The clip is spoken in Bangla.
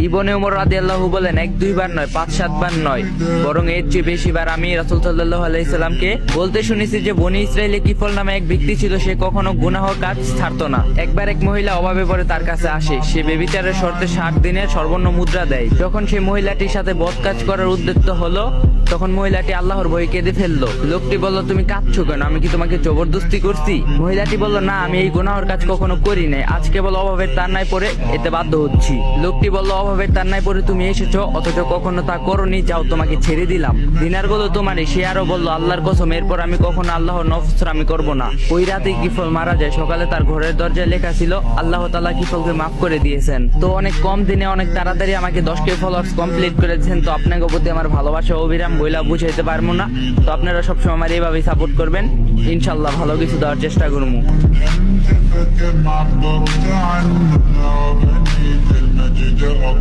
ইবনে উমর রাদিয়াল্লাহু বলেন, 1-2 বার নয়, 5-7 বার নয়, বরং এর চেয়ে বেশি বার আমি রাসূল সাল্লাল্লাহু আলাইহি সাল্লামকে বলতে শুনেছি যে বনী ইসরাইলে কিফল নামে এক ব্যক্তি ছিল, সে কখনো গুনাহ কাজ ছাড়তো না। একবার এক মহিলা অভাবে পড়ে তার কাছে আসে। সে বেবিচারের শর্তে 60 দিনের সর্বর্ণ মুদ্রা দেয়। যখন সে মহিলাটির সাথে বদ কাজ করার উদ্দেশ্য হলো, তখন মহিলাটি আল্লাহর ভয়ে কেঁদে ফেললো। লোকটি বলল, তুমি কাঁদছো কেন? আমি কি তোমাকে জবরদস্তি করছি? মহিলাটি বলল, না, আমি এই গুনাহের কাজ কখনো করি নাই, আজ কেবল অভাবের তাড়নায় পড়ে এতে বাধ্য হচ্ছি। লোকটি বলল, অভাবের তাড়নায় পড়ে তুমি এসেছো, অথচ কখনো তা করনি, যাও তোমাকে ছেড়ে দিলাম, দিনারগুলো তোমারই। সে আরো বলল, আল্লাহর কসম, এরপর আমি কখনো আল্লাহর নফরমানি করব না। ওই রাতেই কিফল মারা যায়। সকালে তার ঘরের দরজায় লেখা ছিল, আল্লাহ তাআলা কিফলকে মাফ করে দিয়েছেন। তো অনেক কম দিনে অনেক তাড়াতাড়ি আমাকে 10K ফলোয়ার্স কমপ্লিট করেছেন। তো আপনাদের প্রতি আমার ভালোবাসা অবিরাম, বইলা বুঝাইতে পারবো না। তো আপনারা সবসময় আমার এইভাবেই সাপোর্ট করবেন, ইনশাল্লাহ ভালো কিছু দেওয়ার চেষ্টা করবো।